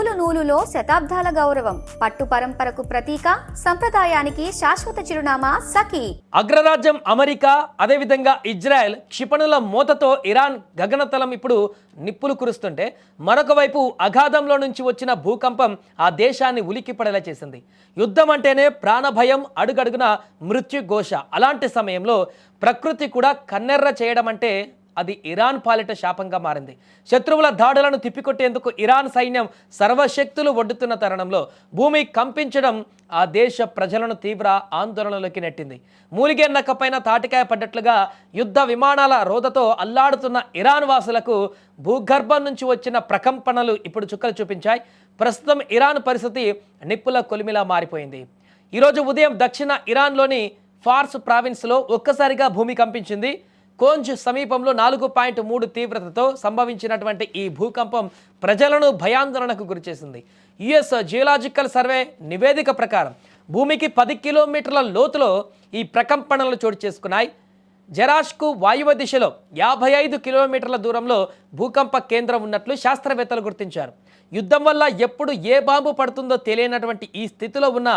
నూలు నూలులో శతాబ్దాల గౌరవం, పట్టు పరంపరకు ప్రతీక, సంప్రదాయానికి శాశ్వత చిరునామా సఖీ. అగ్రరాజ్యం అమెరికా, అదేవిధంగా ఇజ్రాయెల్ క్షిపణుల మోతతో ఇరాన్ గగనతలం ఇప్పుడు నిప్పులు కురుస్తుంటే, మరొక వైపు అగాధంలో నుంచి వచ్చిన భూకంపం ఆ దేశాన్ని ఉలిక్కిపడేలా చేసింది. యుద్ధం అంటేనే ప్రాణభయం, అడుగడుగున మృత్యుఘోష. అలాంటి సమయంలో ప్రకృతి కూడా కన్నెర్ర చేయడం అంటే అది ఇరాన్ పాలిట శాపంగా మారింది. శత్రువుల దాడులను తిప్పికొట్టేందుకు ఇరాన్ సైన్యం సర్వశక్తులు ఒడ్డుతున్న తరుణంలో భూమి కంపించడం ఆ దేశ ప్రజలను తీవ్ర ఆందోళనలోకి నెట్టింది. మూలిగే నక్కపైన తాటికాయ పడ్డట్లుగా యుద్ధ విమానాల రోదతో అల్లాడుతున్న ఇరాన్ వాసులకు భూగర్భం నుంచి వచ్చిన ప్రకంపనలు ఇప్పుడు చుక్కలు చూపించాయి. ప్రస్తుతం ఇరాన్ పరిస్థితి నిప్పుల కొలిమిలా మారిపోయింది. ఈరోజు ఉదయం దక్షిణ ఇరాన్లోని ఫార్స్ ప్రావిన్స్లో ఒక్కసారిగా భూమి కంపించింది. కోంజ్ సమీపంలో 4.3 తీవ్రతతో సంభవించినటువంటి ఈ భూకంపం ప్రజలను భయాందోళనకు గురిచేసింది. యుఎస్ జియోలాజికల్ సర్వే నివేదిక ప్రకారం భూమికి 10 కిలోమీటర్ల లోతులో ఈ ప్రకంపనలు చోటు చేసుకున్నాయి. జరాష్కు వాయువ్య దిశలో 55 కిలోమీటర్ల దూరంలో భూకంప కేంద్రం ఉన్నట్లు శాస్త్రవేత్తలు గుర్తించారు. యుద్ధం వల్ల ఎప్పుడు ఏ బాంబు పడుతుందో తెలియనటువంటి ఈ స్థితిలో ఉన్న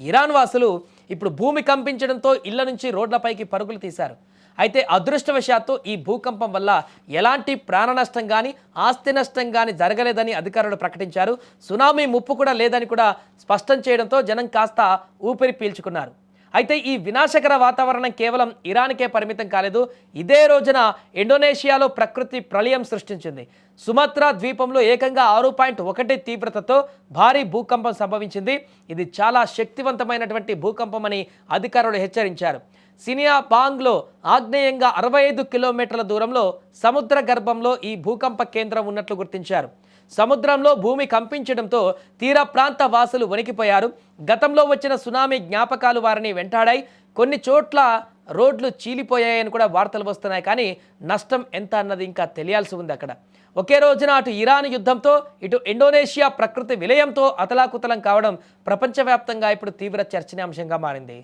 ఇరాన్ వాసులు ఇప్పుడు భూమి కంపించడంతో ఇళ్ల నుంచి రోడ్లపైకి పరుగులు తీశారు. అయితే అదృష్టవశాత్తు ఈ భూకంపం వల్ల ఎలాంటి ప్రాణ నష్టం కానీ ఆస్తి నష్టం కానీ జరగలేదని అధికారులు ప్రకటించారు. సునామీ ముప్పు కూడా లేదని కూడా స్పష్టం చేయడంతో జనం కాస్త ఊపిరి పీల్చుకున్నారు. అయితే ఈ వినాశకర వాతావరణం కేవలం ఇరాన్కే పరిమితం కాలేదు. ఇదే రోజున ఇండోనేషియాలో ప్రకృతి ప్రళయం సృష్టించింది. సుమత్రా ద్వీపంలో ఏకంగా 6.1 తీవ్రతతో భారీ భూకంపం సంభవించింది. ఇది చాలా శక్తివంతమైనటువంటి భూకంపం అని అధికారులు హెచ్చరించారు. సినియా బాంగ్లో ఆగ్నేయంగా 65 కిలోమీటర్ల దూరంలో సముద్ర గర్భంలో ఈ భూకంప కేంద్రం ఉన్నట్లు గుర్తించారు. సముద్రంలో భూమి కంపించడంతో తీర ప్రాంత వాసులు వణికిపోయారు. గతంలో వచ్చిన సునామీ జ్ఞాపకాలు వారిని వెంటాడాయి. కొన్ని చోట్ల రోడ్లు చీలిపోయాయని కూడా వార్తలు వస్తున్నాయి. కానీ నష్టం ఎంత అన్నది ఇంకా తెలియాల్సి ఉంది. అక్కడ ఒకే రోజున అటు ఇరాన్ యుద్ధంతో, ఇటు ఇండోనేషియా ప్రకృతి విలయంతో అతలాకుతలం కావడం ప్రపంచవ్యాప్తంగా ఇప్పుడు తీవ్ర చర్చనీయాంశంగా మారింది.